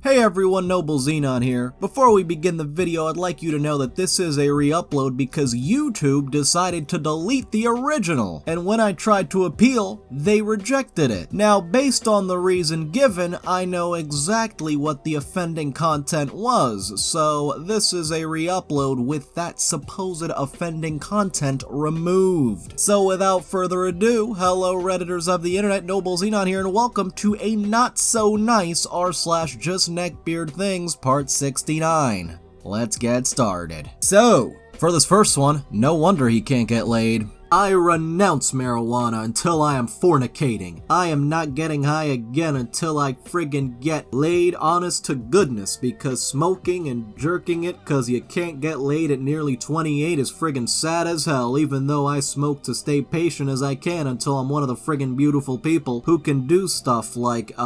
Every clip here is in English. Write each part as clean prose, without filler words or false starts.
Hey everyone, Noble Xenon here. Before we begin the video, I'd like you to know that this is a re-upload because YouTube decided to delete the original, and when I tried to appeal, they rejected it. Now, based on the reason given, I know exactly what the offending content was, so this is a re-upload with that supposed offending content removed. So without further ado, hello Redditors of the internet, Noble Xenon here, and welcome to a not so nice r/JustNeckbeardThings part 69. Let's get started. So, for this first one, no wonder he can't get laid. I renounce marijuana until I am fornicating. I am not getting high again until I friggin' get laid, honest to goodness, because smoking and jerking it cause you can't get laid at nearly 28 is friggin' sad as hell, even though I smoke to stay patient as I can until I'm one of the friggin' beautiful people who can do stuff like,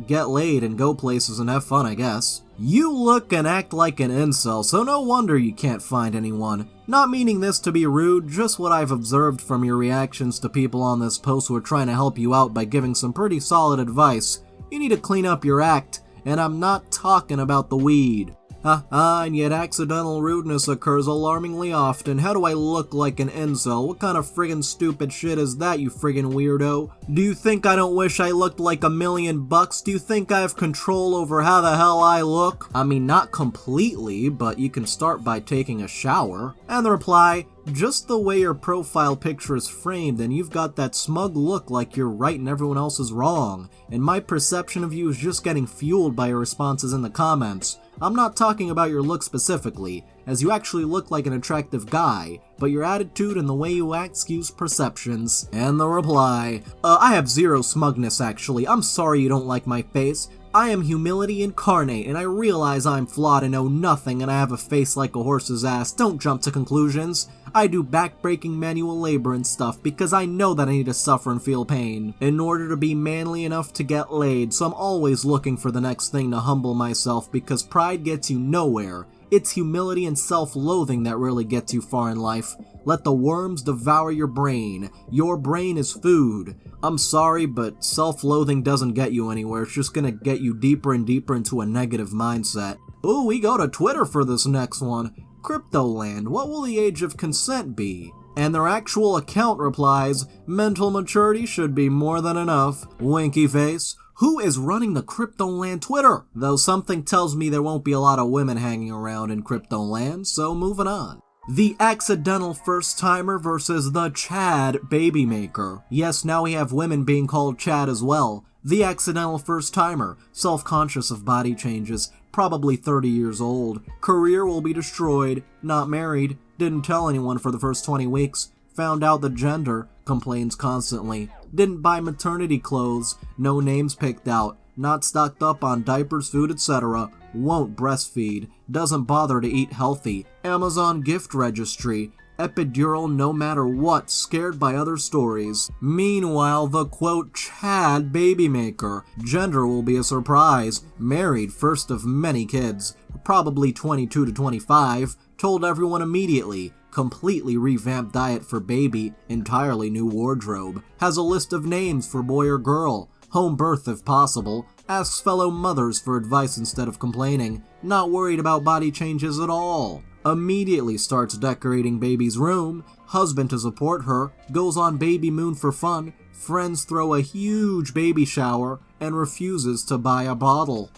get laid and go places and have fun, I guess. You look and act like an incel, so no wonder you can't find anyone. Not meaning this to be rude, just what I've observed from your reactions to people on this post who are trying to help you out by giving some pretty solid advice. You need to clean up your act, and I'm not talking about the weed. And yet accidental rudeness occurs alarmingly often. How do I look like an incel? What kind of friggin' stupid shit is that, you friggin' weirdo? Do you think I don't wish I looked like $1,000,000? Do you think I have control over how the hell I look? I mean, not completely, but you can start by taking a shower. And the reply, just the way your profile picture is framed, and you've got that smug look like you're right and everyone else is wrong. And my perception of you is just getting fueled by your responses in the comments. I'm not talking about your look specifically, as you actually look like an attractive guy, but your attitude and the way you act skews perceptions. And the reply, I have zero smugness actually, I'm sorry you don't like my face. I am humility incarnate, and I realize I'm flawed and know nothing and I have a face like a horse's ass. Don't jump to conclusions. I do back-breaking manual labor and stuff because I know that I need to suffer and feel pain in order to be manly enough to get laid, so I'm always looking for the next thing to humble myself because pride gets you nowhere. It's humility and self-loathing that really gets you far in life. Let the worms devour your brain. Your brain is food. I'm sorry, but self-loathing doesn't get you anywhere. It's just gonna get you deeper and deeper into a negative mindset. Ooh, we go to Twitter for this next one. Cryptoland, what will the age of consent be? And their actual account replies, mental maturity should be more than enough. Winky face. Who is running the Cryptoland Twitter? Though something tells me there won't be a lot of women hanging around in Cryptoland, so moving on. The accidental first-timer versus the Chad baby maker. Yes, now we have women being called Chad as well. The accidental first-timer, self-conscious of body changes, probably 30 years old. Career will be destroyed, not married, didn't tell anyone for the first 20 weeks, found out the gender, complains constantly, didn't buy maternity clothes, no names picked out, not stocked up on diapers, food, etc., won't breastfeed, doesn't bother to eat healthy, Amazon gift registry, epidural no matter what, scared by other stories. Meanwhile, the quote Chad baby maker, gender will be a surprise, married, first of many kids, probably 22 to 25, told everyone immediately, completely revamped diet for baby, entirely new wardrobe, has a list of names for boy or girl, home birth if possible, asks fellow mothers for advice instead of complaining, not worried about body changes at all. Immediately starts decorating baby's room, husband to support her, goes on baby moon for fun, friends throw a huge baby shower, and refuses to buy a bottle.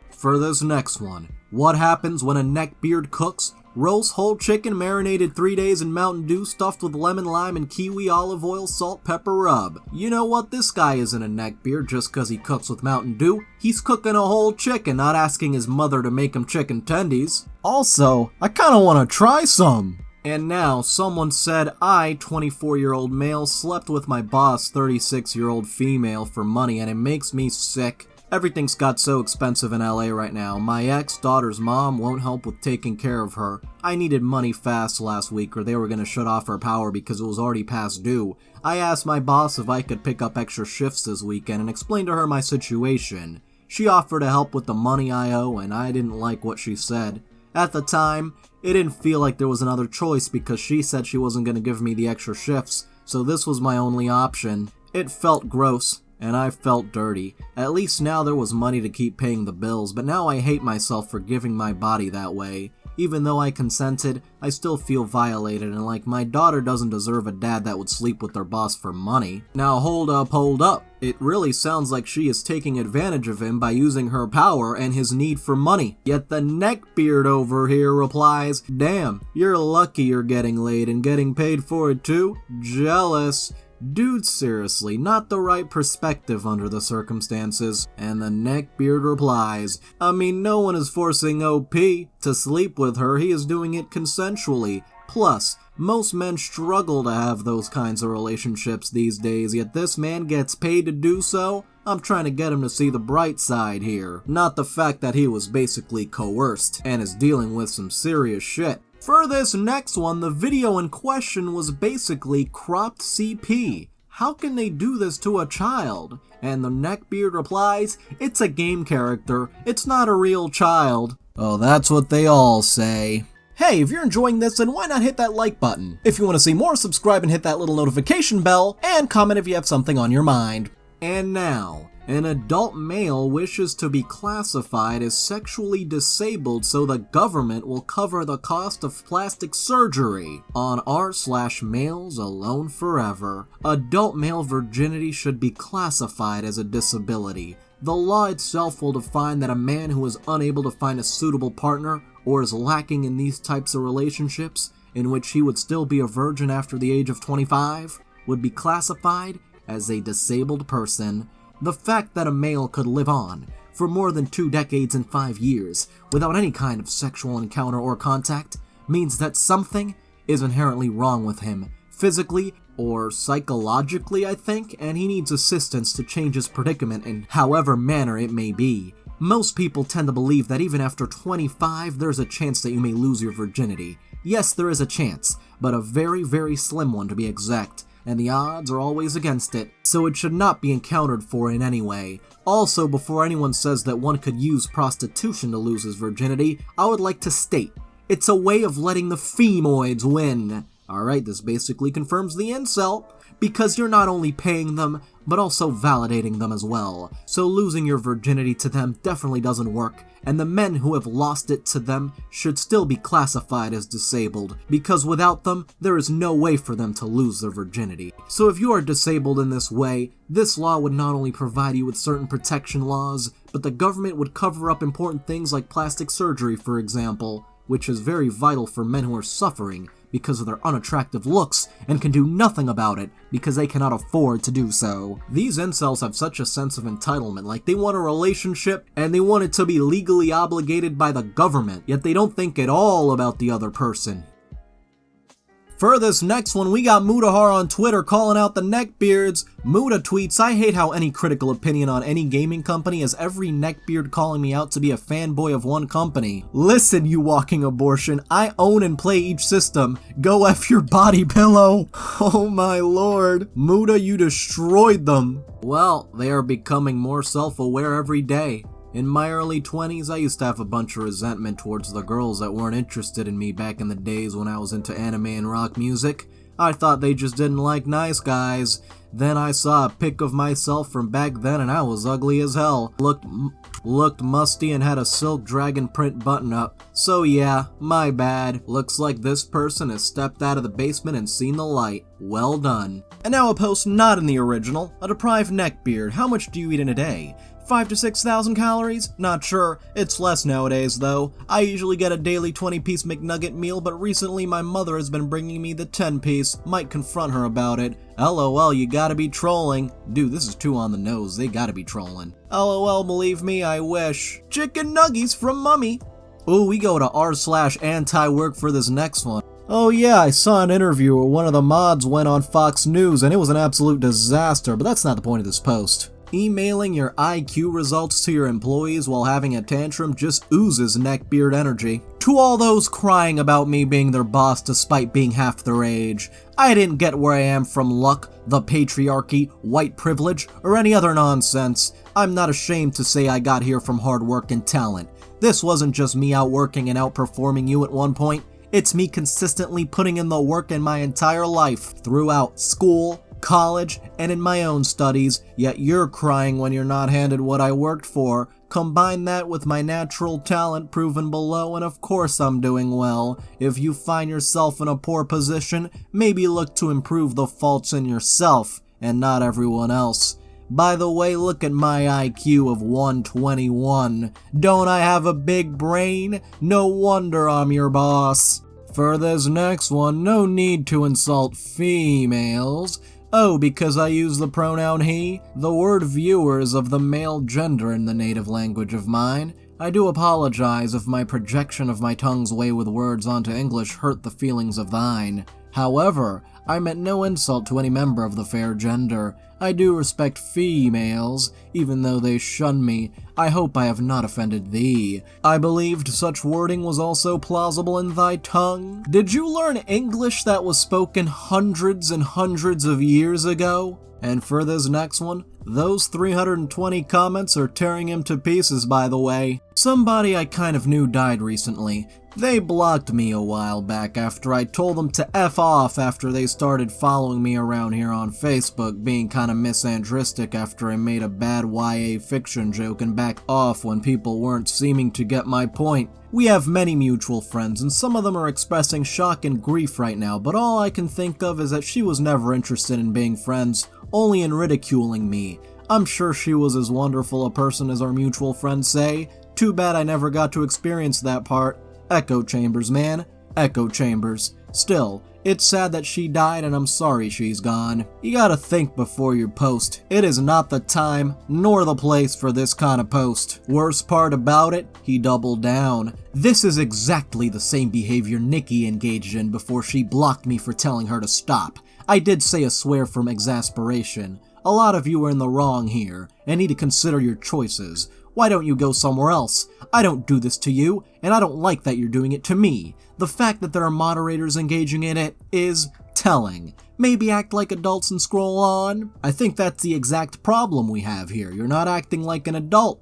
For this next one, what happens when a neckbeard cooks? Roast whole chicken marinated 3 days in Mountain Dew stuffed with lemon, lime, and kiwi olive oil, salt, pepper rub. You know what? This guy isn't a neckbeard just cause he cooks with Mountain Dew. He's cooking a whole chicken, not asking his mother to make him chicken tendies. Also, I kinda wanna try some. And now, someone said I, 24-year-old male, slept with my boss, 36-year-old female, for money, and it makes me sick. Everything's got so expensive in LA right now. My ex-daughter's mom won't help with taking care of her. I needed money fast last week or they were gonna shut off our power because it was already past due. I asked my boss if I could pick up extra shifts this weekend and explained to her my situation. She offered to help with the money I owe and I didn't like what she said. At the time, it didn't feel like there was another choice because she said she wasn't gonna give me the extra shifts, so this was my only option. It felt gross. and I felt dirty. At least now there was money to keep paying the bills, but now I hate myself for giving my body that way. Even though I consented, I still feel violated and like my daughter doesn't deserve a dad that would sleep with their boss for money. Now hold up. It really sounds like she is taking advantage of him by using her power and his need for money. Yet the neckbeard over here replies, "Damn, you're lucky you're getting laid and getting paid for it too? Jealous." Dude, seriously, not the right perspective under the circumstances. And the neckbeard replies, "I mean, no one is forcing OP to sleep with her, he is doing it consensually. Plus, most men struggle to have those kinds of relationships these days, yet this man gets paid to do so? I'm trying to get him to see the bright side here, not the fact that he was basically coerced and is dealing with some serious shit." For this next one, the video in question was basically cropped CP. How can they do this to a child? And the neckbeard replies, "It's a game character, it's not a real child." Oh, that's what they all say. Hey, if you're enjoying this, then why not hit that like button? If you want to see more, subscribe and hit that little notification bell, and comment if you have something on your mind. And now, an adult male wishes to be classified as sexually disabled so the government will cover the cost of plastic surgery on r/males alone forever. Adult male virginity should be classified as a disability. The law itself will define that a man who is unable to find a suitable partner or is lacking in these types of relationships, in which he would still be a virgin after the age of 25, would be classified as a disabled person. The fact that a male could live on for more than 2 decades and 5 years without any kind of sexual encounter or contact means that something is inherently wrong with him, physically or psychologically, I think, and he needs assistance to change his predicament in however manner it may be. Most people tend to believe that even after 25, there's a chance that you may lose your virginity. Yes, there is a chance, but a very, very slim one to be exact, and the odds are always against it, so it should not be accounted for in any way. Also, before anyone says that one could use prostitution to lose his virginity, I would like to state, it's a way of letting the femoids win. Alright, this basically confirms the incel, because you're not only paying them, but also validating them as well. So losing your virginity to them definitely doesn't work, and the men who have lost it to them should still be classified as disabled, because without them, there is no way for them to lose their virginity. So if you are disabled in this way, this law would not only provide you with certain protection laws, but the government would cover up important things like plastic surgery, for example, which is very vital for men who are suffering because of their unattractive looks and can do nothing about it because they cannot afford to do so. These incels have such a sense of entitlement, like they want a relationship and they want it to be legally obligated by the government, yet they don't think at all about the other person. For this next one, we got Mudahar on Twitter calling out the neckbeards. Muda tweets, "I hate how any critical opinion on any gaming company is every neckbeard calling me out to be a fanboy of one company. Listen, you walking abortion, I own and play each system. Go F your body pillow." Oh my lord. Muda, you destroyed them. Well, they are becoming more self-aware every day. In my early 20s, I used to have a bunch of resentment towards the girls that weren't interested in me back in the days when I was into anime and rock music. I thought they just didn't like nice guys. Then I saw a pic of myself from back then and I was ugly as hell. Looked musty and had a silk dragon print button up. So yeah, my bad. Looks like this person has stepped out of the basement and seen the light. Well done. And now a post not in the original. A deprived neckbeard. How much do you eat in a day? 5 to 6,000 calories? Not sure. It's less nowadays though. I usually get a daily 20-piece McNugget meal, but recently my mother has been bringing me the 10-piece. Might confront her about it. LOL, you gotta be trolling. Dude, this is too on the nose. They gotta be trolling. LOL, believe me, I wish. Chicken nuggies from Mummy. Ooh, we go to r/anti-work for this next one. Oh yeah, I saw an interview where one of the mods went on Fox News and it was an absolute disaster, but that's not the point of this post. Emailing your IQ results to your employees while having a tantrum just oozes neckbeard energy. To all those crying about me being their boss despite being half their age, I didn't get where I am from luck, the patriarchy, white privilege, or any other nonsense. I'm not ashamed to say I got here from hard work and talent. This wasn't just me outworking and outperforming you at one point. It's me consistently putting in the work in my entire life, throughout school, college, and in my own studies, yet you're crying when you're not handed what I worked for. Combine that with my natural talent proven below, and of course I'm doing well. If you find yourself in a poor position, maybe look to improve the faults in yourself, and not everyone else. By the way, look at my IQ of 121. Don't I have a big brain? No wonder I'm your boss. For this next one, no need to insult females. Oh, because I use the pronoun he? The word viewer is of the male gender in the native language of mine. I do apologize if my projection of my tongue's way with words onto English hurt the feelings of thine. However, I meant no insult to any member of the fair gender. I do respect females, even though they shun me. I hope I have not offended thee. I believed such wording was also plausible in thy tongue. Did you learn English that was spoken hundreds and hundreds of years ago? And for this next one, those 320 comments are tearing him to pieces, by the way. Somebody I kind of knew died recently. They blocked me a while back after I told them to F off after they started following me around here on Facebook, being kinda misandristic after I made a bad YA fiction joke and backed off when people weren't seeming to get my point. We have many mutual friends, and some of them are expressing shock and grief right now, but all I can think of is that she was never interested in being friends, only in ridiculing me. I'm sure she was as wonderful a person as our mutual friends say. Too bad I never got to experience that part. Echo chambers, man. Echo chambers. Still, it's sad that she died and I'm sorry she's gone. You gotta think before you post. It is not the time, nor the place for this kind of post. Worst part about it, he doubled down. This is exactly the same behavior Nikki engaged in before she blocked me for telling her to stop. I did say a swear from exasperation. A lot of you are in the wrong here, and need to consider your choices. Why don't you go somewhere else? I don't do this to you, and I don't like that you're doing it to me. The fact that there are moderators engaging in it is telling. Maybe act like adults and scroll on. I think that's the exact problem we have here. You're not acting like an adult.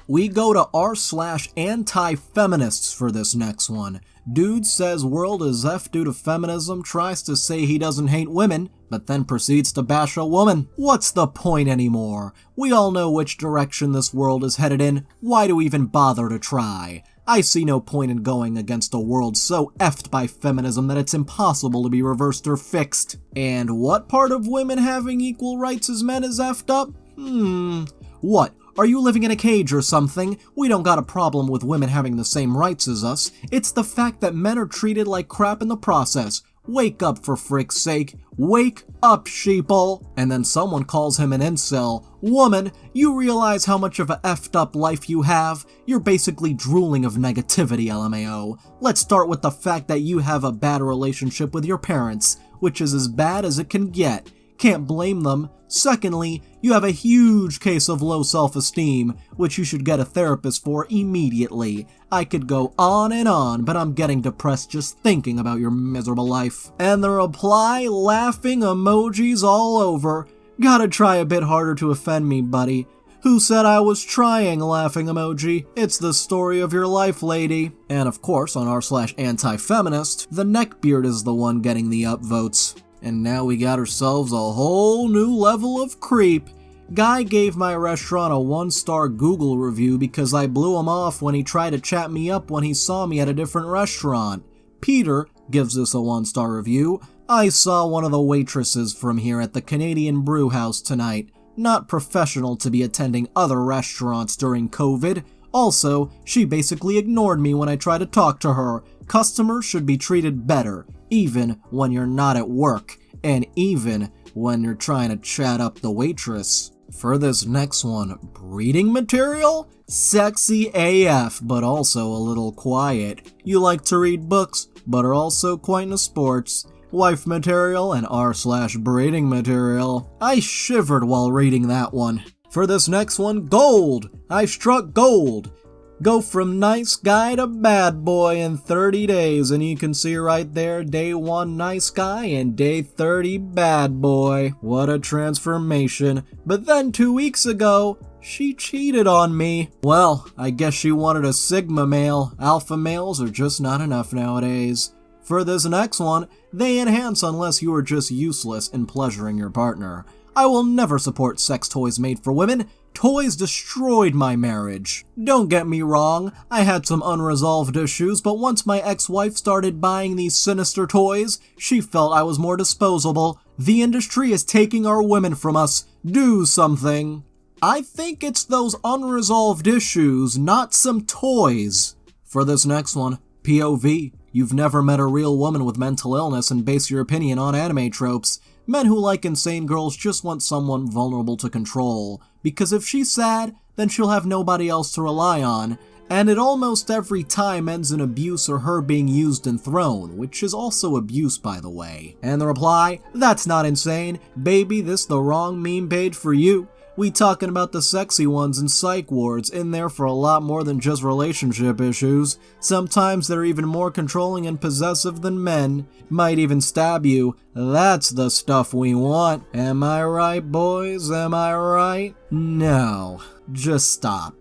We go to r/anti-feminists for this next one. Dude says world is F due to feminism, tries to say he doesn't hate women, but then proceeds to bash a woman. What's the point anymore? We all know which direction this world is headed in. Why do we even bother to try? I see no point in going against a world so effed by feminism that it's impossible to be reversed or fixed. And what part of women having equal rights as men is effed up? What? Are you living in a cage or something? We don't got a problem with women having the same rights as us. It's the fact that men are treated like crap in the process. Wake up, for frick's sake. Wake up, sheeple. And then someone calls him an incel. Woman, you realize how much of a effed up life you have? You're basically drooling of negativity, LMAO. Let's start with the fact that you have a bad relationship with your parents, which is as bad as it can get. Can't blame them. Secondly, you have a huge case of low self-esteem, which you should get a therapist for immediately. I could go on, but I'm getting depressed just thinking about your miserable life. And the reply, laughing emojis all over. Gotta try a bit harder to offend me, buddy. Who said I was trying, laughing emoji? It's the story of your life, lady. And of course, on r/anti-feminist, the Neckbeard is the one getting the upvotes. And now we got ourselves a whole new level of creep. Guy gave my restaurant a 1-star Google review because I blew him off when he tried to chat me up when he saw me at a different restaurant. Peter gives this a 1-star review. I saw one of the waitresses from here at the Canadian Brew House tonight. Not professional to be attending other restaurants during COVID. Also, she basically ignored me when I tried to talk to her. Customers should be treated better, even when you're not at work, and even when you're trying to chat up the waitress. For this next one, breeding material? Sexy AF, but also a little quiet. You like to read books, but are also quite into sports. Wife material and r/breeding material. I shivered while reading that one. For this next one, gold! I struck gold! Go from nice guy to bad boy in 30 days, and you can see right there, day 1 nice guy and day 30 bad boy. What a transformation. But then 2 weeks ago, she cheated on me. Well, I guess she wanted a sigma male. Alpha males are just not enough nowadays. For this next one, they enhance unless you are just useless in pleasuring your partner. I will never support sex toys made for women. Toys destroyed my marriage. Don't get me wrong, I had some unresolved issues, but once my ex-wife started buying these sinister toys, she felt I was more disposable. The industry is taking our women from us. Do something. I think it's those unresolved issues, not some toys. For this next one, POV. You've never met a real woman with mental illness and base your opinion on anime tropes. Men who like insane girls just want someone vulnerable to control, because if she's sad, then she'll have nobody else to rely on, and it almost every time ends in abuse or her being used and thrown, which is also abuse by the way. And the reply, that's not insane, baby, this the wrong meme page for you. We talking about the sexy ones in psych wards, in there for a lot more than just relationship issues. Sometimes they're even more controlling and possessive than men. Might even stab you. That's the stuff we want. Am I right, boys? Am I right? No. Just stop.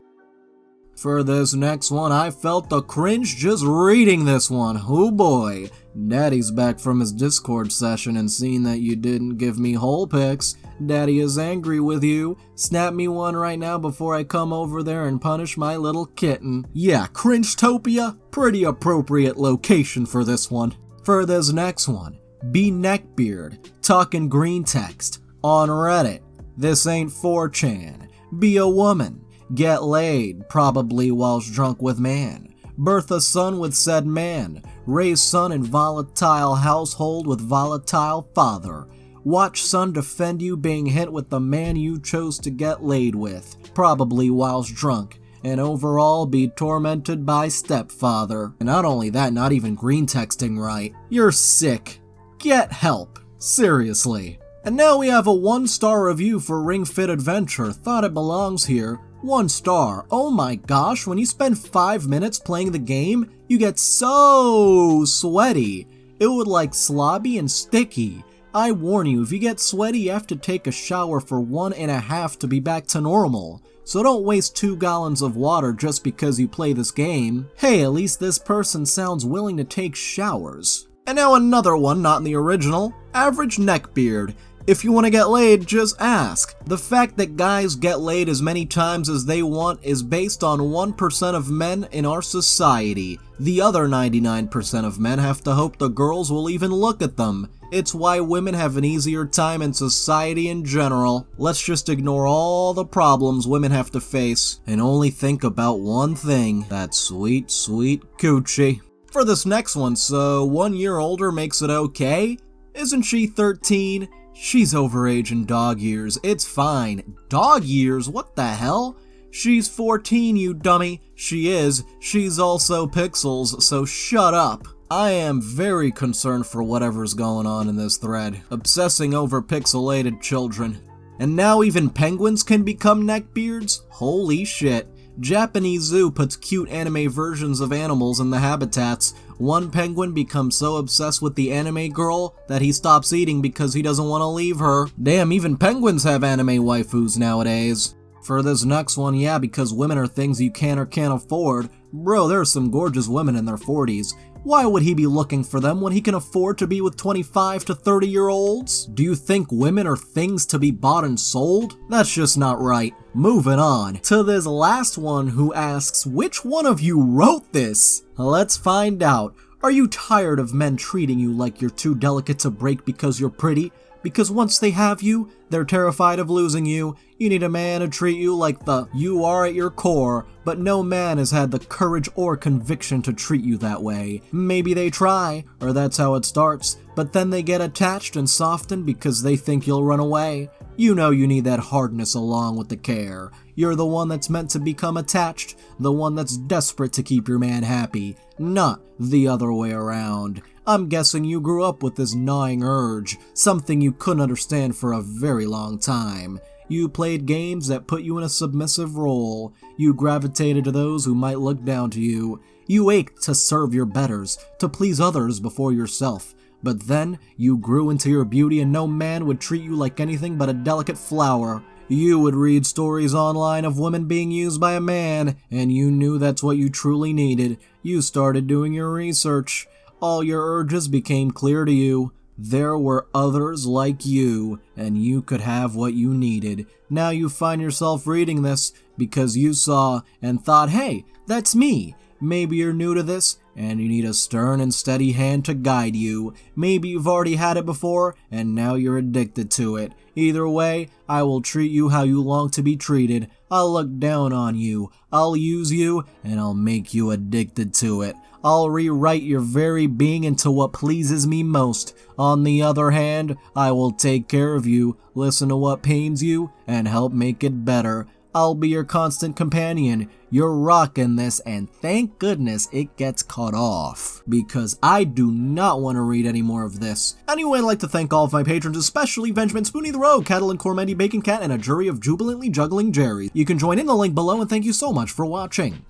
For this next one, I felt the cringe just reading this one. Oh boy. Daddy's back from his Discord session and seen that you didn't give me whole pics. Daddy is angry with you. Snap me one right now before I come over there and punish my little kitten. Yeah, Cringetopia? Pretty appropriate location for this one. For this next one, be Neckbeard, talking green text, on Reddit. This ain't 4chan. Be a woman. Get laid, probably whilst drunk with man. Birth a son with said man. Raise son in volatile household with volatile father. Watch son defend you being hit with the man you chose to get laid with, probably whilst drunk, and overall be tormented by stepfather. And not only that, not even green texting right. You're sick. Get help. Seriously. And now we have a 1-star review for Ring Fit Adventure. Thought it belongs here. 1 star. Oh my gosh, when you spend 5 minutes playing the game, you get so sweaty. It would like slobby and sticky. I warn you, if you get sweaty, you have to take a shower for 1.5 to be back to normal. So don't waste 2 gallons of water just because you play this game. Hey, at least this person sounds willing to take showers. And now another one, not in the original. Average Neckbeard. If you want to get laid, just ask. The fact that guys get laid as many times as they want is based on 1% of men in our society. The other 99% of men have to hope the girls will even look at them. It's why women have an easier time in society in general. Let's just ignore all the problems women have to face and only think about one thing, that sweet, sweet coochie. For this next one, so 1 year older makes it okay? Isn't she 13? She's overage in dog years. It's fine. Dog years? What the hell? She's 14, you dummy. She is. She's also pixels, so shut up. I am very concerned for whatever's going on in this thread, obsessing over pixelated children. And now even penguins can become neckbeards? Holy shit. Japanese zoo puts cute anime versions of animals in the habitats. One penguin becomes so obsessed with the anime girl that he stops eating because he doesn't want to leave her. Damn, even penguins have anime waifus nowadays. For this next one, yeah, because women are things you can or can't afford. Bro, there are some gorgeous women in their 40s. Why would he be looking for them when he can afford to be with 25 to 30-year-olds? Do you think women are things to be bought and sold? That's just not right. Moving on to this last one who asks, which one of you wrote this? Let's find out. Are you tired of men treating you like you're too delicate to break because you're pretty? Because once they have you, they're terrified of losing you. You need a man to treat you like the you are at your core, but no man has had the courage or conviction to treat you that way. Maybe they try, or that's how it starts, but then they get attached and soften because they think you'll run away. You know you need that hardness along with the care. You're the one that's meant to become attached, the one that's desperate to keep your man happy, not the other way around. I'm guessing you grew up with this gnawing urge, something you couldn't understand for a very long time. You played games that put you in a submissive role. You gravitated to those who might look down to you. You ached to serve your betters, to please others before yourself. But then, you grew into your beauty and no man would treat you like anything but a delicate flower. You would read stories online of women being used by a man, and you knew that's what you truly needed. You started doing your research. all your urges became clear to you. There were others like you, and you could have what you needed. Now you find yourself reading this because you saw and thought, hey, that's me. Maybe you're new to this, and you need a stern and steady hand to guide you. Maybe you've already had it before, and now you're addicted to it. Either way, I will treat you how you long to be treated. I'll look down on you, I'll use you, and I'll make you addicted to it. I'll rewrite your very being into what pleases me most. On the other hand, I will take care of you, listen to what pains you, and help make it better. I'll be your constant companion. You're rocking this, and thank goodness it gets cut off, because I do not want to read any more of this. Anyway, I'd like to thank all of my patrons, especially Benjamin Spoonie the Rogue, Catalan Cormetti Bacon Cat, and a jury of jubilantly juggling Jerry. You can join in the link below, and thank you so much for watching.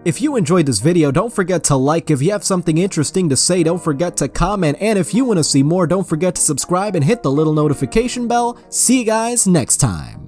If you enjoyed this video, don't forget to like. If you have something interesting to say, don't forget to comment. And if you want to see more, don't forget to subscribe and hit the little notification bell. See you guys next time.